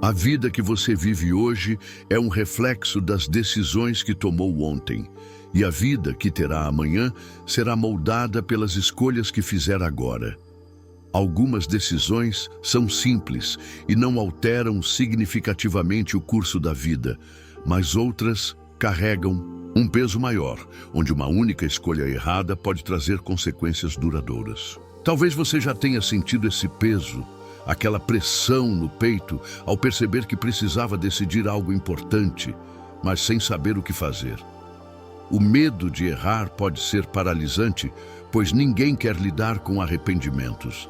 A vida que você vive hoje é um reflexo das decisões que tomou ontem, e a vida que terá amanhã será moldada pelas escolhas que fizer agora. Algumas decisões são simples e não alteram significativamente o curso da vida, mas outras carregam um peso maior, onde uma única escolha errada pode trazer consequências duradouras. Talvez você já tenha sentido esse peso, aquela pressão no peito, ao perceber que precisava decidir algo importante, mas sem saber o que fazer. O medo de errar pode ser paralisante, pois ninguém quer lidar com arrependimentos.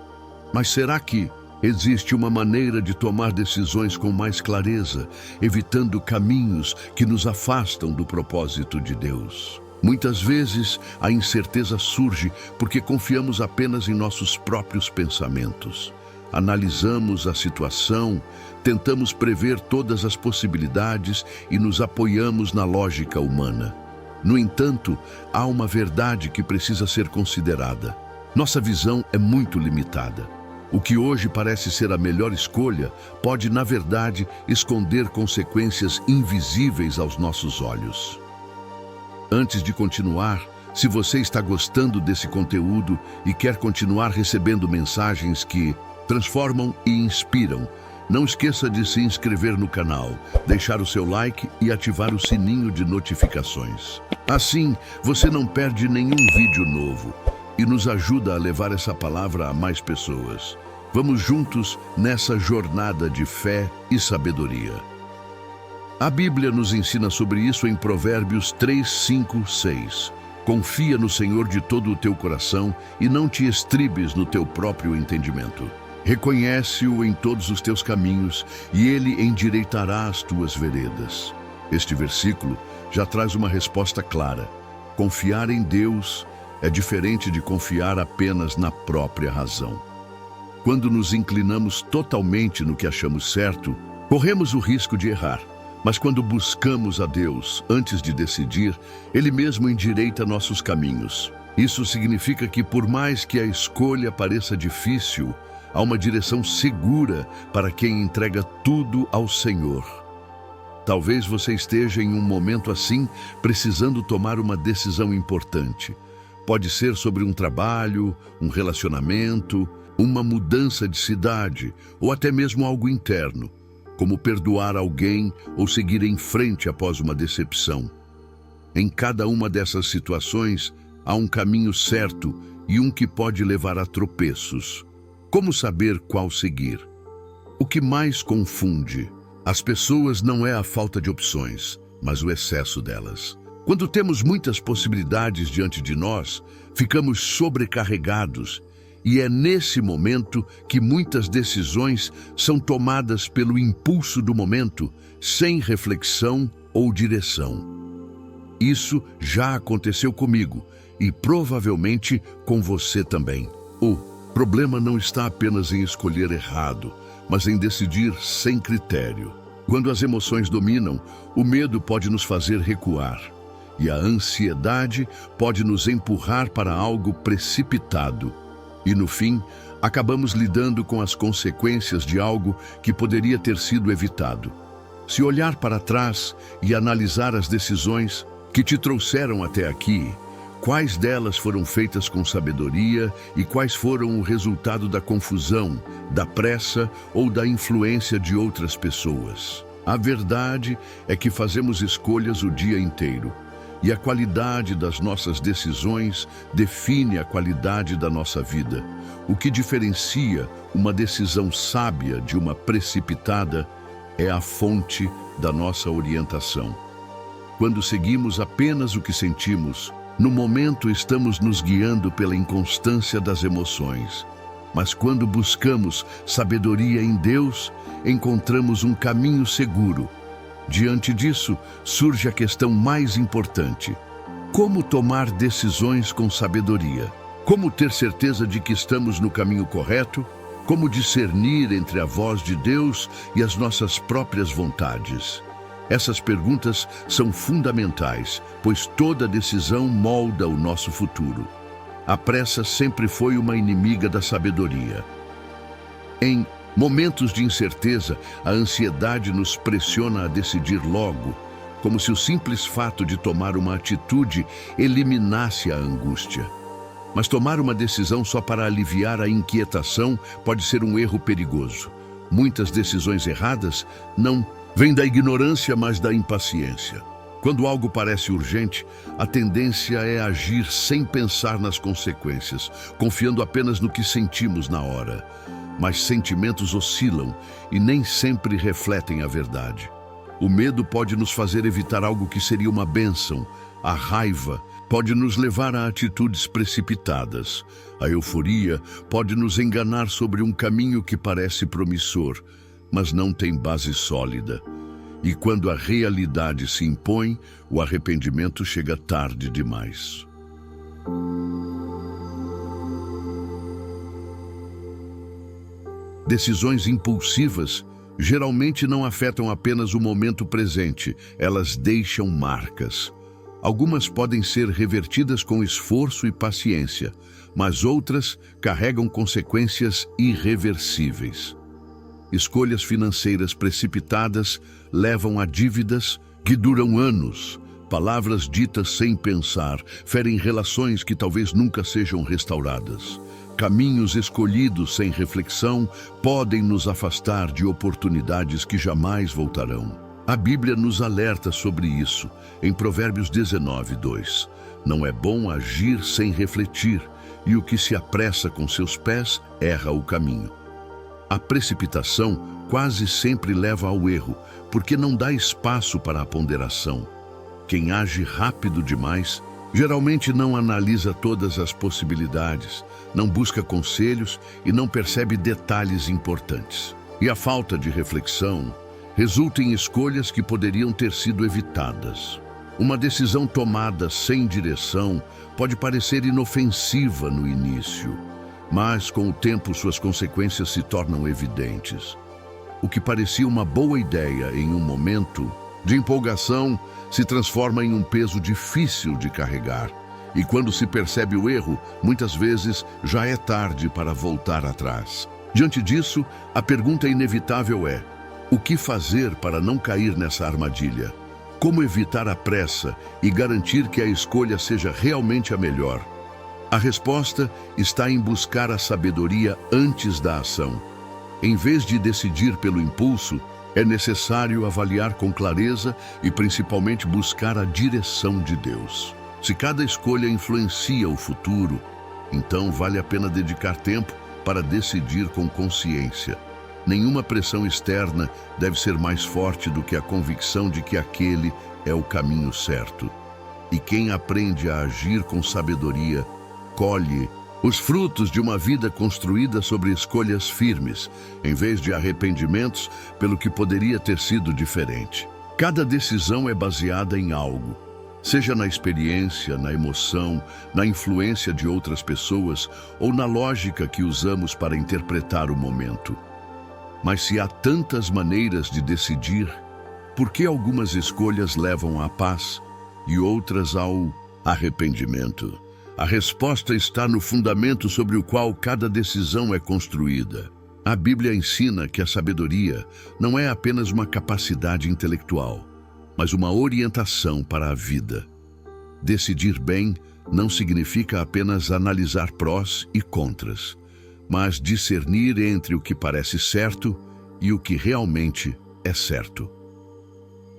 Mas será que existe uma maneira de tomar decisões com mais clareza, evitando caminhos que nos afastam do propósito de Deus? Muitas vezes, a incerteza surge porque confiamos apenas em nossos próprios pensamentos. Analisamos a situação, tentamos prever todas as possibilidades e nos apoiamos na lógica humana. No entanto, há uma verdade que precisa ser considerada. Nossa visão é muito limitada. O que hoje parece ser a melhor escolha pode, na verdade, esconder consequências invisíveis aos nossos olhos. Antes de continuar, se você está gostando desse conteúdo e quer continuar recebendo mensagens que transformam e inspiram, não esqueça de se inscrever no canal, deixar o seu like e ativar o sininho de notificações. Assim, você não perde nenhum vídeo novo e nos ajuda a levar essa palavra a mais pessoas. Vamos juntos nessa jornada de fé e sabedoria. A Bíblia nos ensina sobre isso em Provérbios 3, 5, 6. Confia no Senhor de todo o teu coração e não te estribes no teu próprio entendimento. Reconhece-o em todos os teus caminhos e ele endireitará as tuas veredas. Este versículo já traz uma resposta clara. Confiar em Deus é diferente de confiar apenas na própria razão. Quando nos inclinamos totalmente no que achamos certo, corremos o risco de errar. Mas quando buscamos a Deus antes de decidir, Ele mesmo endireita nossos caminhos. Isso significa que, por mais que a escolha pareça difícil, há uma direção segura para quem entrega tudo ao Senhor. Talvez você esteja em um momento assim, precisando tomar uma decisão importante. Pode ser sobre um trabalho, um relacionamento, uma mudança de cidade ou até mesmo algo interno, como perdoar alguém ou seguir em frente após uma decepção. Em cada uma dessas situações, há um caminho certo e um que pode levar a tropeços. Como saber qual seguir? O que mais confunde as pessoas não é a falta de opções, mas o excesso delas. Quando temos muitas possibilidades diante de nós, ficamos sobrecarregados e é nesse momento que muitas decisões são tomadas pelo impulso do momento, sem reflexão ou direção. Isso já aconteceu comigo e provavelmente com você também. O problema não está apenas em escolher errado, mas em decidir sem critério. Quando as emoções dominam, o medo pode nos fazer recuar, e a ansiedade pode nos empurrar para algo precipitado. E no fim, acabamos lidando com as consequências de algo que poderia ter sido evitado. Se olhar para trás e analisar as decisões que te trouxeram até aqui, quais delas foram feitas com sabedoria e quais foram o resultado da confusão, da pressa ou da influência de outras pessoas? A verdade é que fazemos escolhas o dia inteiro, e a qualidade das nossas decisões define a qualidade da nossa vida. O que diferencia uma decisão sábia de uma precipitada é a fonte da nossa orientação. Quando seguimos apenas o que sentimos, no momento estamos nos guiando pela inconstância das emoções. Mas quando buscamos sabedoria em Deus, encontramos um caminho seguro. Diante disso, surge a questão mais importante: como tomar decisões com sabedoria? Como ter certeza de que estamos no caminho correto? Como discernir entre a voz de Deus e as nossas próprias vontades? Essas perguntas são fundamentais, pois toda decisão molda o nosso futuro. A pressa sempre foi uma inimiga da sabedoria. Em Momentos de incerteza, a ansiedade nos pressiona a decidir logo, como se o simples fato de tomar uma atitude eliminasse a angústia. Mas tomar uma decisão só para aliviar a inquietação pode ser um erro perigoso. Muitas decisões erradas não vêm da ignorância, mas da impaciência. Quando algo parece urgente, a tendência é agir sem pensar nas consequências, confiando apenas no que sentimos na hora. Mas sentimentos oscilam e nem sempre refletem a verdade. O medo pode nos fazer evitar algo que seria uma bênção. A raiva pode nos levar a atitudes precipitadas. A euforia pode nos enganar sobre um caminho que parece promissor, mas não tem base sólida. E quando a realidade se impõe, o arrependimento chega tarde demais. Decisões impulsivas geralmente não afetam apenas o momento presente, elas deixam marcas. Algumas podem ser revertidas com esforço e paciência, mas outras carregam consequências irreversíveis. Escolhas financeiras precipitadas levam a dívidas que duram anos. Palavras ditas sem pensar ferem relações que talvez nunca sejam restauradas. Caminhos escolhidos sem reflexão podem nos afastar de oportunidades que jamais voltarão. A Bíblia nos alerta sobre isso, em Provérbios 19:2. Não é bom agir sem refletir, e o que se apressa com seus pés erra o caminho. A precipitação quase sempre leva ao erro, porque não dá espaço para a ponderação. Quem age rápido demais geralmente não analisa todas as possibilidades, não busca conselhos e não percebe detalhes importantes. E a falta de reflexão resulta em escolhas que poderiam ter sido evitadas. Uma decisão tomada sem direção pode parecer inofensiva no início, mas com o tempo suas consequências se tornam evidentes. O que parecia uma boa ideia em um momento de empolgação se transforma em um peso difícil de carregar. E quando se percebe o erro, muitas vezes já é tarde para voltar atrás. Diante disso, a pergunta inevitável é: o que fazer para não cair nessa armadilha? Como evitar a pressa e garantir que a escolha seja realmente a melhor? A resposta está em buscar a sabedoria antes da ação. Em vez de decidir pelo impulso, é necessário avaliar com clareza e principalmente buscar a direção de Deus. Se cada escolha influencia o futuro, então vale a pena dedicar tempo para decidir com consciência. Nenhuma pressão externa deve ser mais forte do que a convicção de que aquele é o caminho certo. E quem aprende a agir com sabedoria, colhe os frutos de uma vida construída sobre escolhas firmes, em vez de arrependimentos pelo que poderia ter sido diferente. Cada decisão é baseada em algo, seja na experiência, na emoção, na influência de outras pessoas ou na lógica que usamos para interpretar o momento. Mas se há tantas maneiras de decidir, por que algumas escolhas levam à paz e outras ao arrependimento? A resposta está no fundamento sobre o qual cada decisão é construída. A Bíblia ensina que a sabedoria não é apenas uma capacidade intelectual, mas uma orientação para a vida. Decidir bem não significa apenas analisar prós e contras, mas discernir entre o que parece certo e o que realmente é certo.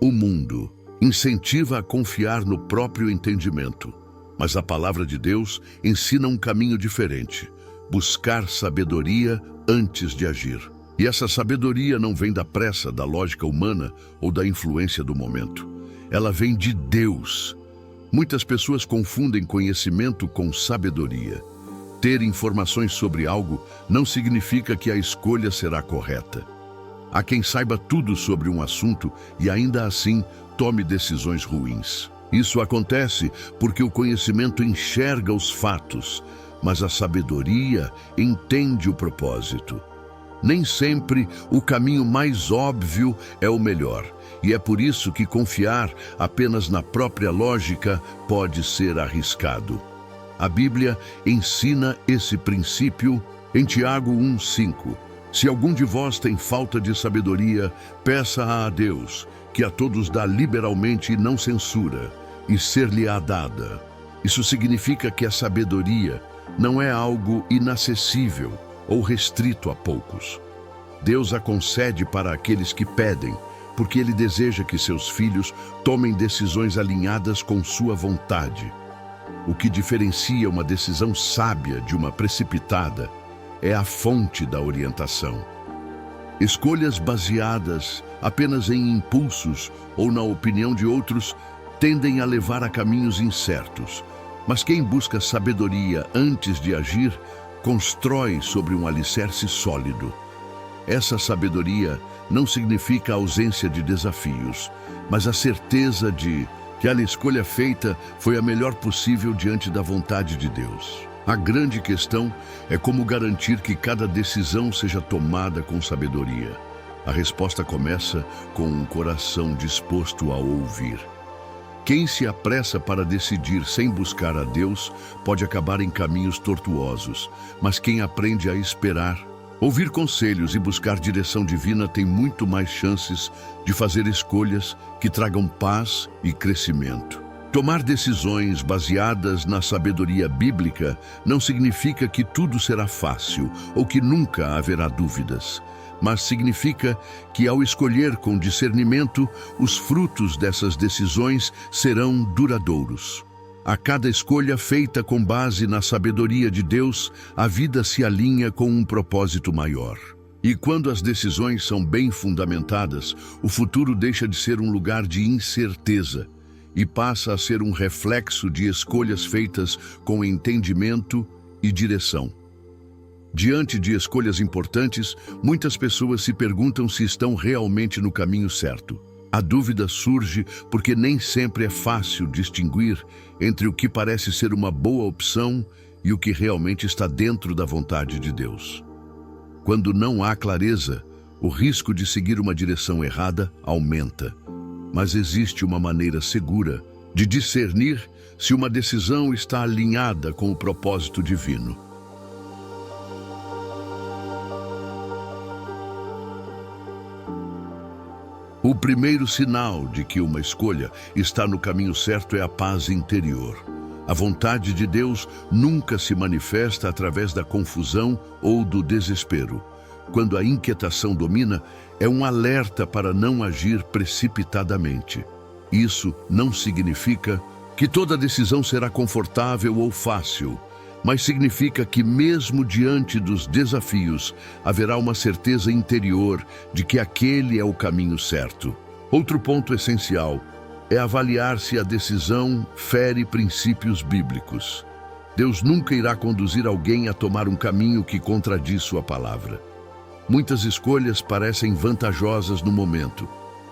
O mundo incentiva a confiar no próprio entendimento, mas a palavra de Deus ensina um caminho diferente: buscar sabedoria antes de agir. E essa sabedoria não vem da pressa, da lógica humana ou da influência do momento. Ela vem de Deus. Muitas pessoas confundem conhecimento com sabedoria. Ter informações sobre algo não significa que a escolha será correta. Há quem saiba tudo sobre um assunto e ainda assim tome decisões ruins. Isso acontece porque o conhecimento enxerga os fatos, mas a sabedoria entende o propósito. Nem sempre o caminho mais óbvio é o melhor, e é por isso que confiar apenas na própria lógica pode ser arriscado. A Bíblia ensina esse princípio em Tiago 1:5. Se algum de vós tem falta de sabedoria, peça a Deus, que a todos dá liberalmente e não censura, e ser-lhe-á dada. Isso significa que a sabedoria não é algo inacessível ou restrito a poucos. Deus a concede para aqueles que pedem, porque Ele deseja que seus filhos tomem decisões alinhadas com sua vontade. O que diferencia uma decisão sábia de uma precipitada é a fonte da orientação. Escolhas baseadas apenas em impulsos ou na opinião de outros tendem a levar a caminhos incertos, mas quem busca sabedoria antes de agir, constrói sobre um alicerce sólido. Essa sabedoria não significa a ausência de desafios, mas a certeza de que a escolha feita foi a melhor possível diante da vontade de Deus. A grande questão é como garantir que cada decisão seja tomada com sabedoria. A resposta começa com um coração disposto a ouvir. Quem se apressa para decidir sem buscar a Deus pode acabar em caminhos tortuosos, mas quem aprende a esperar, ouvir conselhos e buscar direção divina tem muito mais chances de fazer escolhas que tragam paz e crescimento. Tomar decisões baseadas na sabedoria bíblica não significa que tudo será fácil ou que nunca haverá dúvidas, mas significa que ao escolher com discernimento, os frutos dessas decisões serão duradouros. A cada escolha feita com base na sabedoria de Deus, a vida se alinha com um propósito maior. E quando as decisões são bem fundamentadas, o futuro deixa de ser um lugar de incerteza e passa a ser um reflexo de escolhas feitas com entendimento e direção. Diante de escolhas importantes, muitas pessoas se perguntam se estão realmente no caminho certo. A dúvida surge porque nem sempre é fácil distinguir entre o que parece ser uma boa opção e o que realmente está dentro da vontade de Deus. Quando não há clareza, o risco de seguir uma direção errada aumenta. Mas existe uma maneira segura de discernir se uma decisão está alinhada com o propósito divino. O primeiro sinal de que uma escolha está no caminho certo é a paz interior. A vontade de Deus nunca se manifesta através da confusão ou do desespero. Quando a inquietação domina, é um alerta para não agir precipitadamente. Isso não significa que toda decisão será confortável ou fácil, mas significa que mesmo diante dos desafios, haverá uma certeza interior de que aquele é o caminho certo. Outro ponto essencial é avaliar se a decisão fere princípios bíblicos. Deus nunca irá conduzir alguém a tomar um caminho que contradiz sua palavra. Muitas escolhas parecem vantajosas no momento,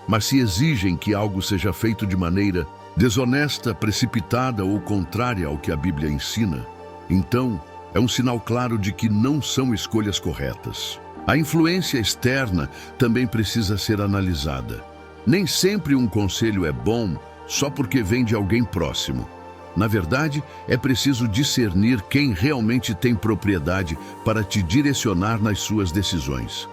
mas se exigem que algo seja feito de maneira desonesta, precipitada ou contrária ao que a Bíblia ensina, então é um sinal claro de que não são escolhas corretas. A influência externa também precisa ser analisada. Nem sempre um conselho é bom só porque vem de alguém próximo. Na verdade, é preciso discernir quem realmente tem propriedade para te direcionar nas suas decisões.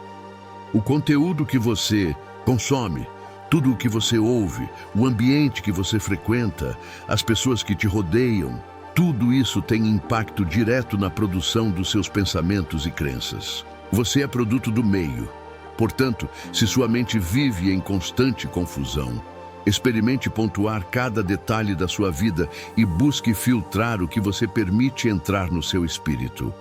O conteúdo que você consome, tudo o que você ouve, o ambiente que você frequenta, as pessoas que te rodeiam, tudo isso tem impacto direto na produção dos seus pensamentos e crenças. Você é produto do meio. Portanto, se sua mente vive em constante confusão, experimente pontuar cada detalhe da sua vida e busque filtrar o que você permite entrar no seu espírito.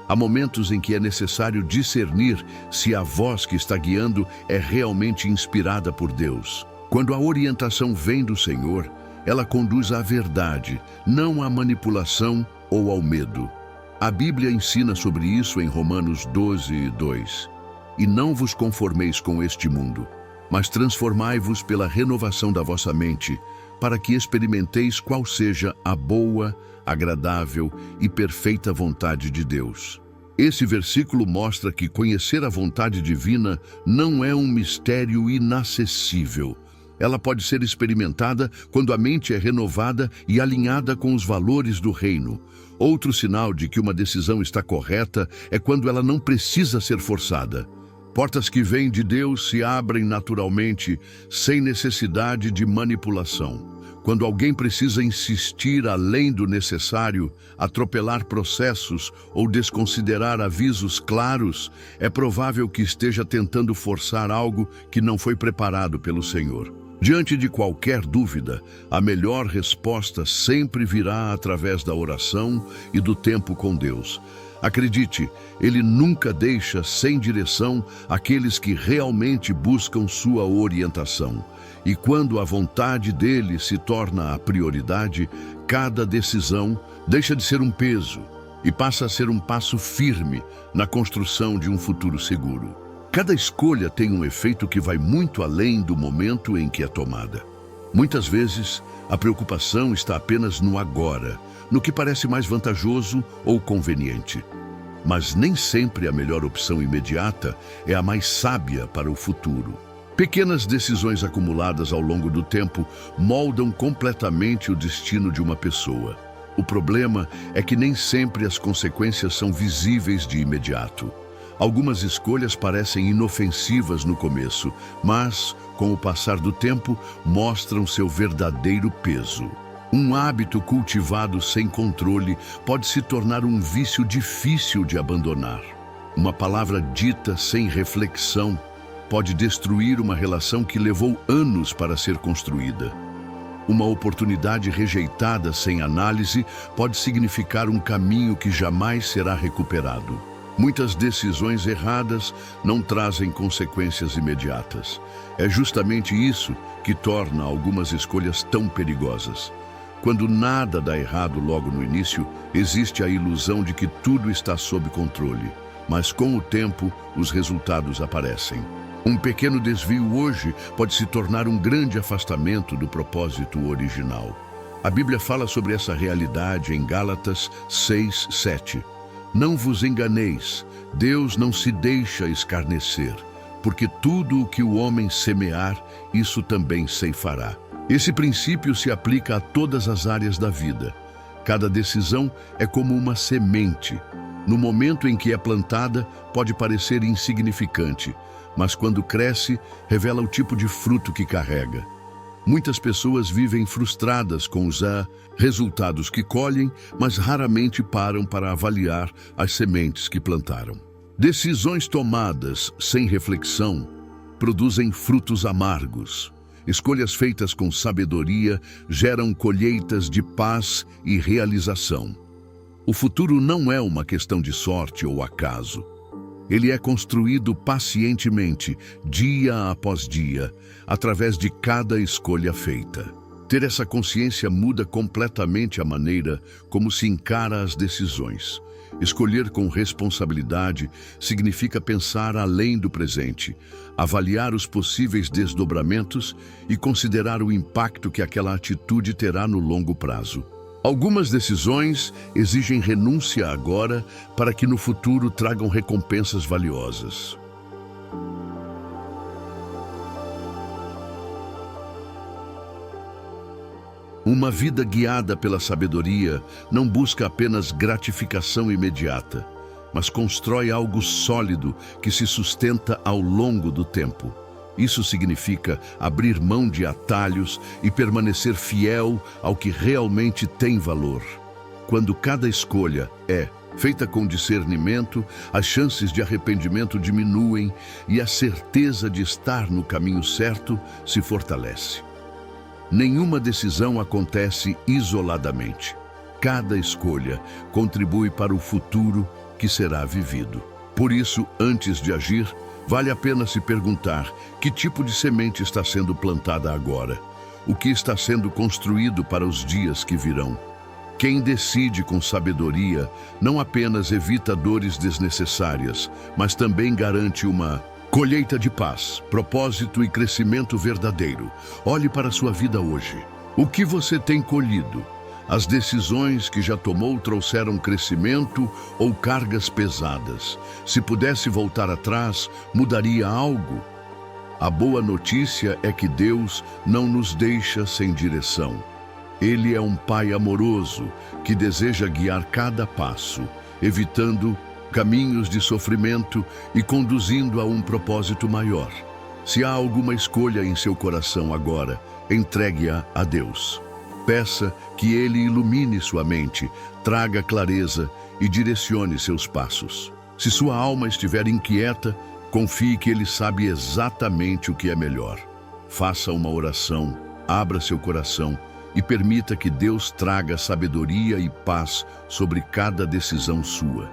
Há momentos em que é necessário discernir se a voz que está guiando é realmente inspirada por Deus. Quando a orientação vem do Senhor, ela conduz à verdade, não à manipulação ou ao medo. A Bíblia ensina sobre isso em Romanos 12:2. E não vos conformeis com este mundo, mas transformai-vos pela renovação da vossa mente, para que experimenteis qual seja a boa, agradável e perfeita vontade de Deus. Esse versículo mostra que conhecer a vontade divina não é um mistério inacessível, Ela pode ser experimentada quando a mente é renovada e alinhada com os valores do reino. Outro sinal de que uma decisão está correta é quando ela não precisa ser forçada. Portas que vêm de Deus se abrem naturalmente, sem necessidade de manipulação. Quando alguém precisa insistir além do necessário, atropelar processos ou desconsiderar avisos claros, é provável que esteja tentando forçar algo que não foi preparado pelo Senhor. Diante de qualquer dúvida, a melhor resposta sempre virá através da oração e do tempo com Deus. Acredite, Ele nunca deixa sem direção aqueles que realmente buscam sua orientação. E quando a vontade dele se torna a prioridade, cada decisão deixa de ser um peso e passa a ser um passo firme na construção de um futuro seguro. Cada escolha tem um efeito que vai muito além do momento em que é tomada. Muitas vezes, a preocupação está apenas no agora, no que parece mais vantajoso ou conveniente. Mas nem sempre a melhor opção imediata é a mais sábia para o futuro. Pequenas decisões acumuladas ao longo do tempo moldam completamente o destino de uma pessoa. O problema é que nem sempre as consequências são visíveis de imediato. Algumas escolhas parecem inofensivas no começo, mas, com o passar do tempo, mostram seu verdadeiro peso. Um hábito cultivado sem controle pode se tornar um vício difícil de abandonar. Uma palavra dita sem reflexão pode destruir uma relação que levou anos para ser construída. Uma oportunidade rejeitada sem análise pode significar um caminho que jamais será recuperado. Muitas decisões erradas não trazem consequências imediatas. É justamente isso que torna algumas escolhas tão perigosas. Quando nada dá errado logo no início, existe a ilusão de que tudo está sob controle. Mas com o tempo, os resultados aparecem. Um pequeno desvio hoje pode se tornar um grande afastamento do propósito original. A Bíblia fala sobre essa realidade em Gálatas 6:7. Não vos enganeis, Deus não se deixa escarnecer, porque tudo o que o homem semear, isso também ceifará. Esse princípio se aplica a todas as áreas da vida. Cada decisão é como uma semente. No momento em que é plantada, pode parecer insignificante, mas quando cresce, revela o tipo de fruto que carrega. Muitas pessoas vivem frustradas com os resultados que colhem, mas raramente param para avaliar as sementes que plantaram. Decisões tomadas sem reflexão produzem frutos amargos. Escolhas feitas com sabedoria geram colheitas de paz e realização. O futuro não é uma questão de sorte ou acaso. Ele é construído pacientemente, dia após dia, através de cada escolha feita. Ter essa consciência muda completamente a maneira como se encara as decisões. Escolher com responsabilidade significa pensar além do presente, avaliar os possíveis desdobramentos e considerar o impacto que aquela atitude terá no longo prazo. Algumas decisões exigem renúncia agora para que no futuro tragam recompensas valiosas. Uma vida guiada pela sabedoria não busca apenas gratificação imediata, mas constrói algo sólido que se sustenta ao longo do tempo. Isso significa abrir mão de atalhos e permanecer fiel ao que realmente tem valor. Quando cada escolha é feita com discernimento, as chances de arrependimento diminuem e a certeza de estar no caminho certo se fortalece. Nenhuma decisão acontece isoladamente. Cada escolha contribui para o futuro que será vivido. Por isso, antes de agir, vale a pena se perguntar que tipo de semente está sendo plantada agora, o que está sendo construído para os dias que virão. Quem decide com sabedoria não apenas evita dores desnecessárias, mas também garante uma colheita de paz, propósito e crescimento verdadeiro. Olhe para a sua vida hoje. O que você tem colhido? As decisões que já tomou trouxeram crescimento ou cargas pesadas? Se pudesse voltar atrás, mudaria algo? A boa notícia é que Deus não nos deixa sem direção. Ele é um Pai amoroso que deseja guiar cada passo, evitando caminhos de sofrimento e conduzindo a um propósito maior. Se há alguma escolha em seu coração agora, entregue-a a Deus. Peça que Ele ilumine sua mente, traga clareza e direcione seus passos. Se sua alma estiver inquieta, confie que Ele sabe exatamente o que é melhor. Faça uma oração, abra seu coração e permita que Deus traga sabedoria e paz sobre cada decisão sua.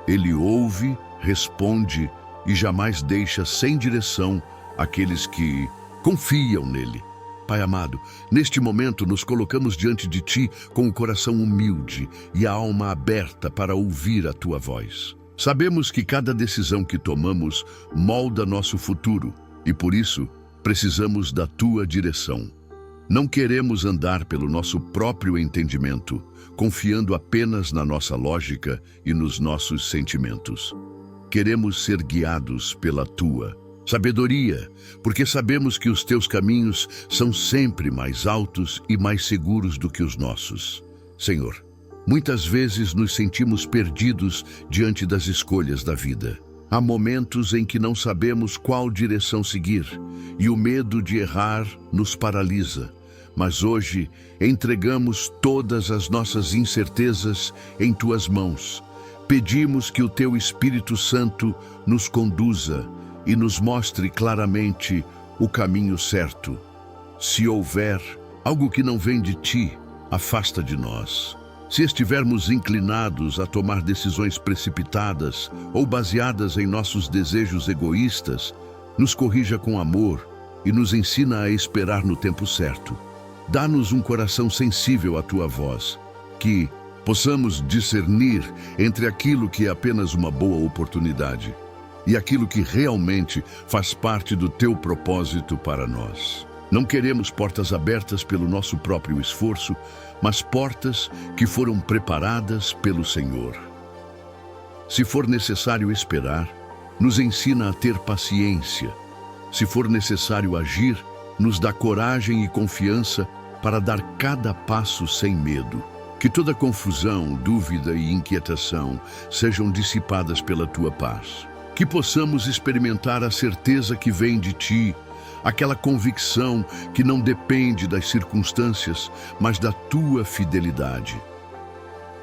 Ele ouve, responde e jamais deixa sem direção aqueles que confiam nele. Pai amado, neste momento nos colocamos diante de Ti com o coração humilde e a alma aberta para ouvir a Tua voz. Sabemos que cada decisão que tomamos molda nosso futuro e, por isso, precisamos da Tua direção. Não queremos andar pelo nosso próprio entendimento, confiando apenas na nossa lógica e nos nossos sentimentos. Queremos ser guiados pela Tua sabedoria, porque sabemos que os Teus caminhos são sempre mais altos e mais seguros do que os nossos. Senhor, muitas vezes nos sentimos perdidos diante das escolhas da vida. Há momentos em que não sabemos qual direção seguir e o medo de errar nos paralisa. Mas hoje entregamos todas as nossas incertezas em Tuas mãos. Pedimos que o Teu Espírito Santo nos conduza e nos mostre claramente o caminho certo. Se houver algo que não vem de Ti, afasta de nós. Se estivermos inclinados a tomar decisões precipitadas ou baseadas em nossos desejos egoístas, nos corrija com amor e nos ensina a esperar no tempo certo. Dá-nos um coração sensível à Tua voz, que possamos discernir entre aquilo que é apenas uma boa oportunidade e aquilo que realmente faz parte do Teu propósito para nós. Não queremos portas abertas pelo nosso próprio esforço, mas portas que foram preparadas pelo Senhor. Se for necessário esperar, nos ensina a ter paciência. Se for necessário agir, nos dá coragem e confiança para dar cada passo sem medo. Que toda confusão, dúvida e inquietação sejam dissipadas pela Tua paz. Que possamos experimentar a certeza que vem de Ti, aquela convicção que não depende das circunstâncias, mas da Tua fidelidade.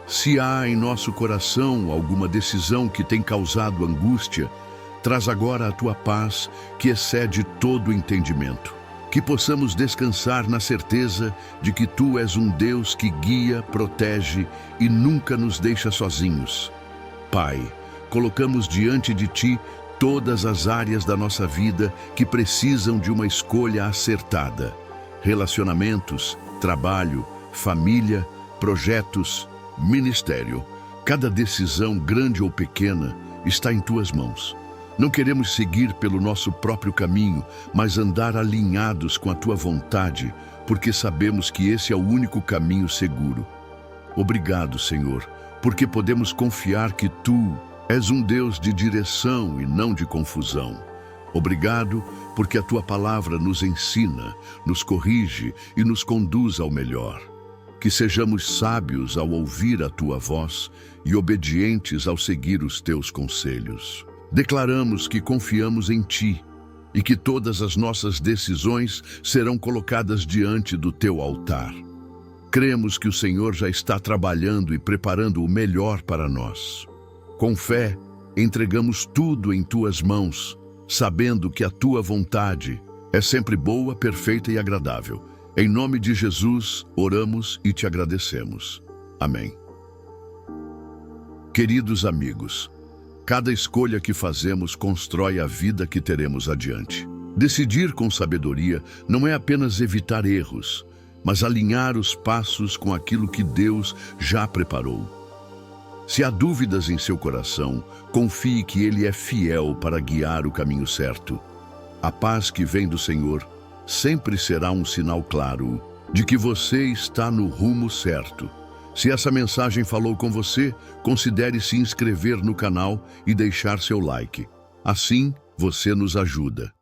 Se há em nosso coração alguma decisão que tem causado angústia, traz agora a Tua paz que excede todo entendimento. Que possamos descansar na certeza de que Tu és um Deus que guia, protege e nunca nos deixa sozinhos. Pai, colocamos diante de Ti todas as áreas da nossa vida que precisam de uma escolha acertada. Relacionamentos, trabalho, família, projetos, ministério. Cada decisão, grande ou pequena, está em Tuas mãos. Não queremos seguir pelo nosso próprio caminho, mas andar alinhados com a Tua vontade, porque sabemos que esse é o único caminho seguro. Obrigado, Senhor, porque podemos confiar que Tu és um Deus de direção e não de confusão. Obrigado porque a Tua palavra nos ensina, nos corrige e nos conduz ao melhor. Que sejamos sábios ao ouvir a Tua voz e obedientes ao seguir os Teus conselhos. Declaramos que confiamos em Ti e que todas as nossas decisões serão colocadas diante do Teu altar. Cremos que o Senhor já está trabalhando e preparando o melhor para nós. Com fé, entregamos tudo em Tuas mãos, sabendo que a Tua vontade é sempre boa, perfeita e agradável. Em nome de Jesus, oramos e Te agradecemos. Amém. Queridos amigos, cada escolha que fazemos constrói a vida que teremos adiante. Decidir com sabedoria não é apenas evitar erros, mas alinhar os passos com aquilo que Deus já preparou. Se há dúvidas em seu coração, confie que Ele é fiel para guiar o caminho certo. A paz que vem do Senhor sempre será um sinal claro de que você está no rumo certo. Se essa mensagem falou com você, considere se inscrever no canal e deixar seu like. Assim, você nos ajuda.